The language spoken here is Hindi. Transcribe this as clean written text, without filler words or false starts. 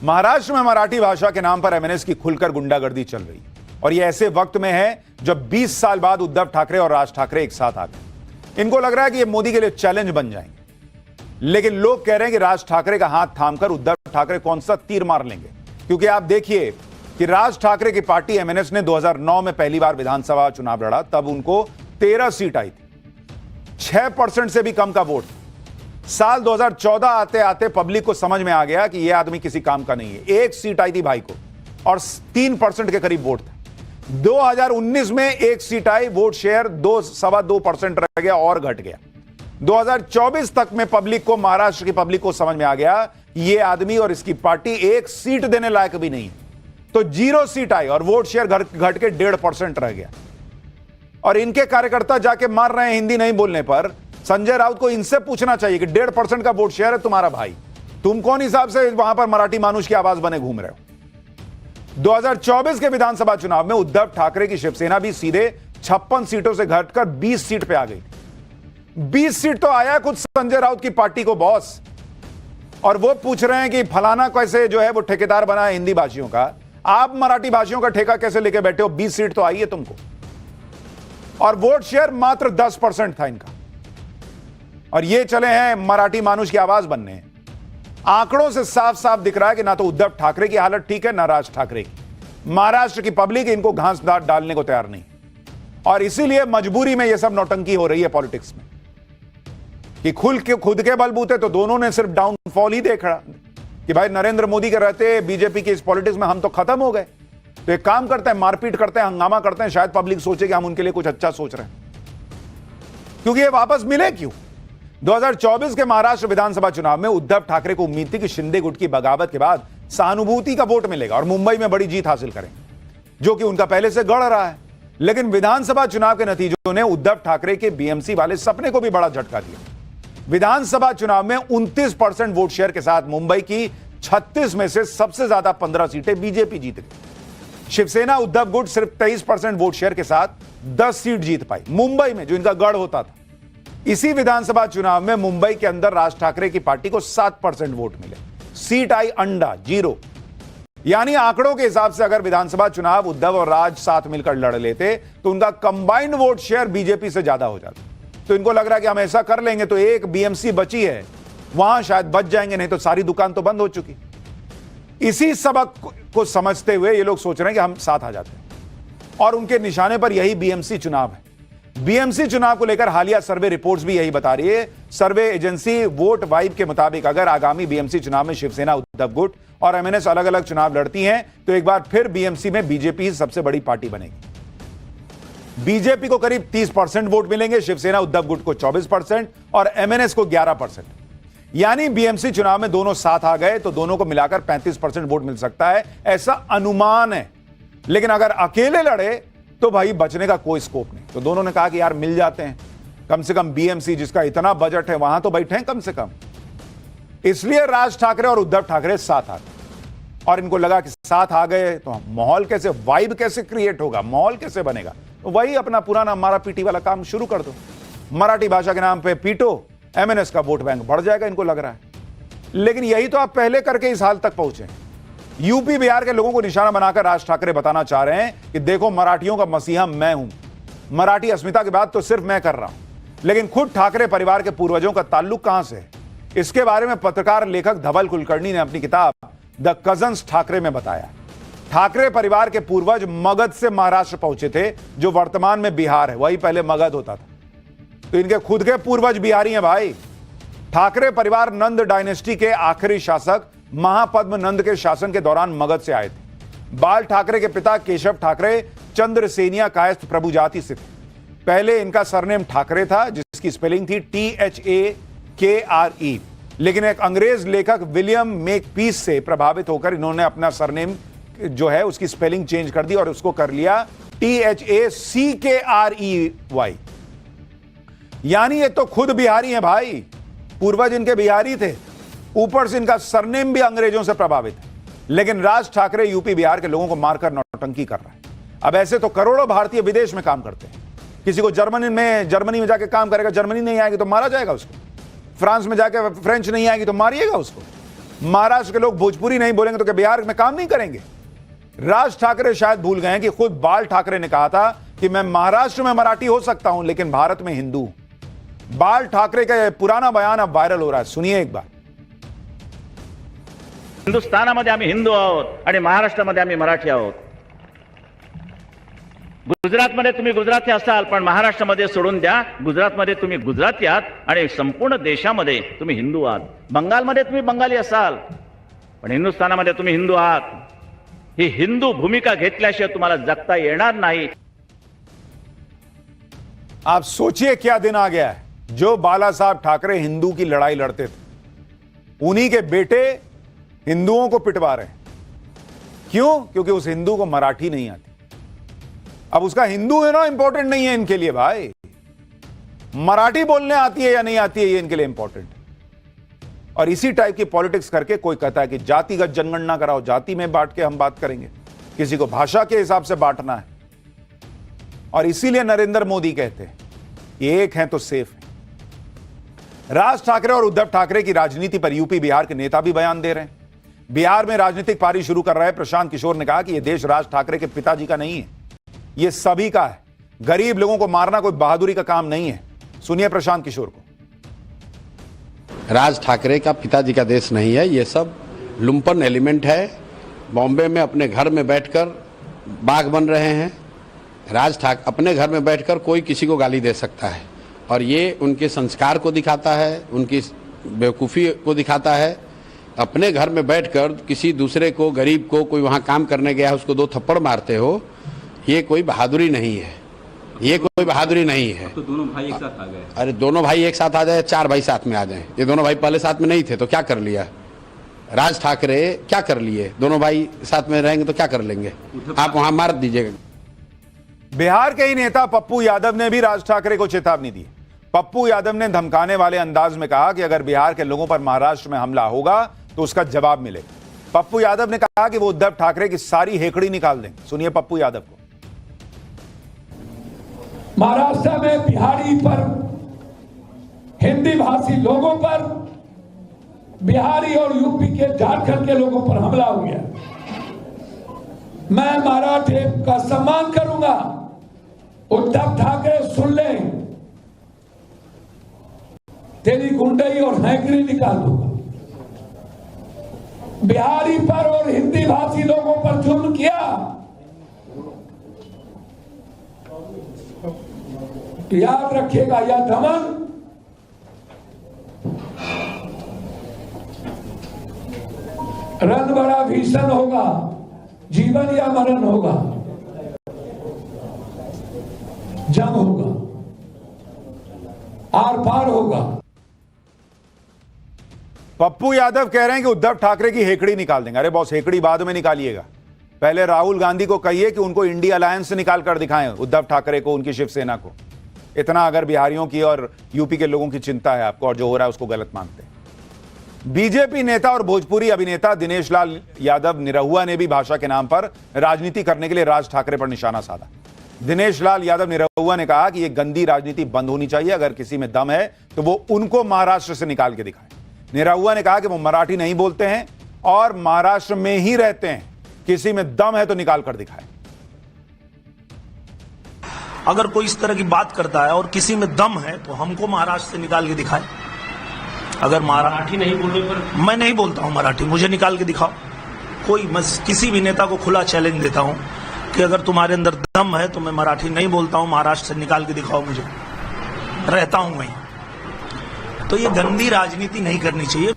महाराष्ट्र में मराठी भाषा के नाम पर एमएनएस की खुलकर गुंडागर्दी चल रही है और यह ऐसे वक्त में है जब 20 साल बाद उद्धव ठाकरे और राज ठाकरे एक साथ आ गए। इनको लग रहा है कि ये मोदी के लिए चैलेंज बन जाएंगे, लेकिन लोग कह रहे हैं कि राज ठाकरे का हाथ थामकर उद्धव ठाकरे कौन सा तीर मार लेंगे। क्योंकि आप देखिए कि राज ठाकरे की पार्टी एमएनएस ने 2009 में पहली बार विधानसभा चुनाव लड़ा, तब उनको 13 सीट आई थी, 6% से भी कम का वोट। साल 2014 आते आते पब्लिक को समझ में आ गया कि यह आदमी किसी काम का नहीं है। 1 सीट आई थी भाई को और 3% के करीब वोट था। 2019 में 1 सीट आई, वोट शेयर 2.25% रह गया और घट गया। 2024 तक में पब्लिक को, महाराष्ट्र की पब्लिक को समझ में आ गया ये आदमी और इसकी पार्टी 1 सीट देने लायक भी नहीं है, तो 0 सीट आई और वोट शेयर घट के 1.5% रह गया। और इनके कार्यकर्ता जाके मार रहे हैं हिंदी नहीं बोलने पर। संजय राउत को इनसे पूछना चाहिए कि 1.5% का वोट शेयर है तुम्हारा भाई, तुम कौन हिसाब से वहां पर मराठी मानुष की आवाज बने घूम रहे हो। 2024 के विधानसभा चुनाव में उद्धव ठाकरे की शिवसेना भी सीधे 56 सीटों से घटकर 20 सीट पे आ गई। 20 सीट तो आया खुद संजय राउत की पार्टी को बॉस, और वो पूछ रहे हैं कि फलाना कैसे जो है वो ठेकेदार बना है हिंदी भाषियों का, आप मराठी भाषियों का ठेका कैसे लेके बैठे हो। 20 सीट तो आई है तुमको, और वोट शेयर मात्र 10% था इनका, और ये चले हैं मराठी मानुष की आवाज बनने। आंकड़ों से साफ साफ दिख रहा है कि ना तो उद्धव ठाकरे की हालत ठीक है ना राज ठाकरे की। महाराष्ट्र की पब्लिक इनको घास डालने को तैयार नहीं, और इसीलिए मजबूरी में यह सब नौटंकी हो रही है पॉलिटिक्स में कि खुद के बलबूते तो दोनों ने सिर्फ डाउनफॉल ही देखा कि भाई नरेंद्र मोदी के रहते बीजेपी की इस पॉलिटिक्स में हम तो खत्म हो गए। तो एक काम करते हैं, मारपीट करते हैं, हंगामा करते हैं, शायद पब्लिक सोचे कि हम उनके लिए कुछ अच्छा सोच रहे हैं, क्योंकि ये वापस मिले क्यों। 2024 के महाराष्ट्र विधानसभा चुनाव में उद्धव ठाकरे को उम्मीद थी कि शिंदे गुट की बगावत के बाद सहानुभूति का वोट मिलेगा और मुंबई में बड़ी जीत हासिल करें, जो कि उनका पहले से गढ़ रहा है। लेकिन विधानसभा चुनाव के नतीजों ने उद्धव ठाकरे के बीएमसी वाले सपने को भी बड़ा झटका दिया। विधानसभा चुनाव में 29% वोट शेयर के साथ मुंबई की 36 में से सबसे ज्यादा 15 सीटें बीजेपी जीत गई। शिवसेना उद्धव गुट सिर्फ 23% वोट शेयर के साथ 10 सीट जीत पाई मुंबई में, जो इनका गढ़ होता था। इसी विधानसभा चुनाव में मुंबई के अंदर राज ठाकरे की पार्टी को 7% वोट मिले, सीट आई अंडा 0। यानी आंकड़ों के हिसाब से अगर विधानसभा चुनाव उद्धव और राज साथ मिलकर लड़ लेते तो उनका कंबाइंड वोट शेयर बीजेपी से ज्यादा हो जाता। तो इनको लग रहा है कि हम ऐसा कर लेंगे तो एक बीएमसी बची है वहां शायद बच जाएंगे, नहीं तो सारी दुकान तो बंद हो चुकी। इसी सबक को समझते हुए ये लोग सोच रहे हैं कि हम साथ आ जाते हैं, और उनके निशाने पर यही बीएमसी चुनाव है। बीएमसी चुनाव को लेकर हालिया सर्वे रिपोर्ट्स भी यही बता रही है। सर्वे एजेंसी वोट वाइब के मुताबिक अगर आगामी बीएमसी चुनाव में शिवसेना उद्धव गुट और एमएनएस अलग अलग चुनाव लड़ती हैं तो एक बार फिर बीएमसी में बीजेपी सबसे बड़ी पार्टी बनेगी। बीजेपी को करीब 30% वोट मिलेंगे, शिवसेना उद्धव गुट को 24% और एमएनएस को 11%। यानी बीएमसी चुनाव में दोनों साथ आ गए तो दोनों को मिलाकर 35% वोट मिल सकता है, ऐसा अनुमान है। लेकिन अगर अकेले लड़े तो भाई बचने का कोई स्कोप नहीं। तो दोनों ने कहा कि यार मिल जाते हैं, कम से कम बीएमसी जिसका इतना बजट है वहां तो बैठे हैं कम से कम। इसलिए राज ठाकरे और उद्धव ठाकरे साथ आ गए, और इनको लगा कि साथ आ गए तो माहौल कैसे, वाइब कैसे क्रिएट होगा, माहौल कैसे बनेगा। तो वही अपना पुराना मारा पीटी वाला काम शुरू कर दो, मराठी भाषा के नाम पे पीटो, एमएनएस का वोट बैंक बढ़ जाएगा, इनको लग रहा है। लेकिन यही तो आप पहले करके इस हाल तक पहुंचे। यूपी बिहार के लोगों को निशाना बनाकर राज ठाकरे बताना चाह रहे हैं कि देखो मराठियों का मसीहा मैं हूं, मराठी अस्मिता की बात तो सिर्फ मैं कर रहा हूं। लेकिन खुद ठाकरे परिवार के पूर्वजों का ताल्लुक कहां से है, इसके बारे में पत्रकार लेखक धवल कुलकर्णी ने अपनी किताब द कजन्स ठाकरे में बताया। ठाकरे परिवार के पूर्वज मगध से महाराष्ट्र पहुंचे थे, जो वर्तमान में बिहार है, वही पहले मगध होता था। तो इनके खुद के पूर्वज बिहारी हैं भाई। ठाकरे परिवार नंद डायनेस्टी के आखिरी शासक महापद्म नंद के शासन के दौरान मगध से आए थे। बाल ठाकरे के पिता केशव ठाकरे चंद्रसेनिया कायस्थ प्रभु जाति से थे। पहले इनका सरनेम ठाकरे था, जिसकी स्पेलिंग थी THAKRE, लेकिन एक अंग्रेज लेखक विलियम मेकपीस से प्रभावित होकर इन्होंने अपना सरनेम जो है उसकी स्पेलिंग चेंज कर दी और उसको कर लिया THACKREY। यानी ये तो खुद बिहारी हैं भाई, पूर्वज इनके बिहारी थे, ऊपर से इनका सरनेम भी अंग्रेजों से प्रभावित है। लेकिन राज ठाकरे यूपी बिहार के लोगों को मारकर नौटंकी कर रहा है। अब ऐसे तो करोड़ों भारतीय विदेश में काम करते हैं। किसी को जर्मनी में जाके काम करेगा, जर्मनी नहीं आएगी तो मारा जाएगा उसको। फ्रांस में जाके फ्रेंच नहीं आएगी तो मारिएगा उसको। महाराष्ट्र के लोग भोजपुरी नहीं बोलेंगे तो क्या बिहार में काम नहीं करेंगे? राज ठाकरे शायद भूल गए हैं कि खुद बाल ठाकरे ने कहा था कि मैं महाराष्ट्र में मराठी हो सकता हूं लेकिन भारत में हिंदू। बाल ठाकरे का यह पुराना बयान अब वायरल हो रहा है, सुनिए एक बार। हिंदुस्थानामध्ये आम्ही हिंदू आहोत आणि महाराष्ट्रामध्ये आम्ही मराठी आहोत। गुजरातमध्ये तुम्ही गुजराती असाल पण महाराष्ट्रामध्ये सोडून द्या, गुजरातमध्ये तुम्ही गुजराती आहात आणि संपूर्ण देशामध्ये तुम्ही हिंदू आहात। बंगालमध्ये तुम्ही बंगाली असाल पण हिंदुस्थानामध्ये तुम्ही हिंदू आहात। ही हिंदू भूमिका घेतल्याशिवाय तुम्हाला जगता येणार नाही। आप सोचिए क्या दिन आ गया है। जो बाला साहब ठाकरे हिंदू की लड़ाई लड़ते थे, उन्हीं के बेटे हिंदुओं को पिटवा रहे हैं। क्यों? क्योंकि उस हिंदू को मराठी नहीं आती। अब उसका हिंदू है ना इंपॉर्टेंट नहीं है इनके लिए भाई, मराठी बोलने आती है या नहीं आती है ये इनके लिए इंपॉर्टेंट है। और इसी टाइप की पॉलिटिक्स करके कोई कहता है कि जातिगत जनगणना कराओ, जाति में बांट के हम बात करेंगे, किसी को भाषा के हिसाब से बांटना है। और इसीलिए नरेंद्र मोदी कहते हैं एक हैं तो सेफ है। राज ठाकरे और उद्धव ठाकरे की राजनीति पर यूपी बिहार के नेता भी बयान दे रहे हैं। बिहार में राजनीतिक पारी शुरू कर रहे प्रशांत किशोर ने कहा कि यह देश राज ठाकरे के पिताजी का नहीं है, यह सभी का है। गरीब लोगों को मारना कोई बहादुरी का काम नहीं है। सुनिए प्रशांत किशोर को। राज ठाकरे का पिताजी का देश नहीं है, ये सब लुम्पन एलिमेंट है। बॉम्बे में अपने घर में बैठकर बाघ बन रहे हैं। राज ठाकरे अपने घर में बैठकर कोई किसी को गाली दे सकता है और ये उनके संस्कार को दिखाता है, उनकी बेवकूफ़ी को दिखाता है। अपने घर में बैठकर किसी दूसरे को, गरीब को, कोई वहाँ काम करने गया है उसको 2 थप्पड़ मारते हो, ये कोई बहादुरी नहीं है, ये कोई बहादुरी नहीं है। तो दोनों भाई एक साथ आ गए। अरे दोनों भाई एक साथ आ जाए, 4 भाई साथ में आ जाए। ये दोनों भाई पहले साथ में नहीं थे तो क्या कर लिया? राज ठाकरे क्या कर लिए? दोनों भाई साथ में रहेंगे तो क्या कर लेंगे? आप वहां मार दीजिएगा। बिहार के ही नेता पप्पू यादव ने भी राज ठाकरे को चेतावनी दी। पप्पू यादव ने धमकाने वाले अंदाज में कहा कि अगर बिहार के लोगों पर महाराष्ट्र में हमला होगा तो उसका जवाब मिलेगा। पप्पू यादव ने कहा कि वो उद्धव ठाकरे की सारी हेकड़ी निकाल देंगे। सुनिए पप्पू यादव को। महाराष्ट्र में बिहारी पर, हिंदी भाषी लोगों पर, बिहारी और यूपी के, झारखंड के लोगों पर हमला हो गया। मैं मराठी का सम्मान करूंगा। उद्धव ठाकरे सुन ले, तेरी गुंडई और हैकड़ी निकाल दूंगा। बिहारी पर और हिंदी भाषी लोगों पर जुल्म किया, याद रखिएगा यह दमन रण बड़ा भीषण होगा, जीवन या मरण होगा, जंग होगा, आर पार होगा। पप्पू यादव कह रहे हैं कि उद्धव ठाकरे की हेकड़ी निकाल देंगे। अरे बॉस, हेकड़ी बाद में निकालिएगा, पहले राहुल गांधी को कहिए कि उनको इंडिया अलायंस से निकाल कर दिखाएं, उद्धव ठाकरे को, उनकी शिवसेना को। इतना अगर बिहारियों की और यूपी के लोगों की चिंता है आपको और जो हो रहा है उसको गलत मानते हैं। बीजेपी नेता और भोजपुरी अभिनेता दिनेश लाल यादव निरहुआ ने भी भाषा के नाम पर राजनीति करने के लिए राज ठाकरे पर निशाना साधा। दिनेश लाल यादव निरहुआ ने कहा कि यह गंदी राजनीति बंद होनी चाहिए। अगर किसी में दम है तो वो उनको महाराष्ट्र से निकाल के दिखाए। निरहुआ ने कहा कि वो मराठी नहीं बोलते हैं और महाराष्ट्र में ही रहते हैं। किसी में दम है तो निकाल कर दिखाए। अगर कोई इस तरह की बात करता है और किसी में दम है तो हमको महाराष्ट्र से निकाल के दिखाए। अगर मराठी नहीं बोलने पर, मैं नहीं बोलता हूं मराठी, मुझे निकाल के दिखाओ। मैं किसी भी नेता को खुला चैलेंज देता हूं कि अगर तुम्हारे अंदर दम है तो मैं मराठी नहीं बोलता हूं, महाराष्ट्र से निकाल के दिखाओ मुझे, रहता हूं वहीं। तो ये गंदी राजनीति नहीं करनी चाहिए।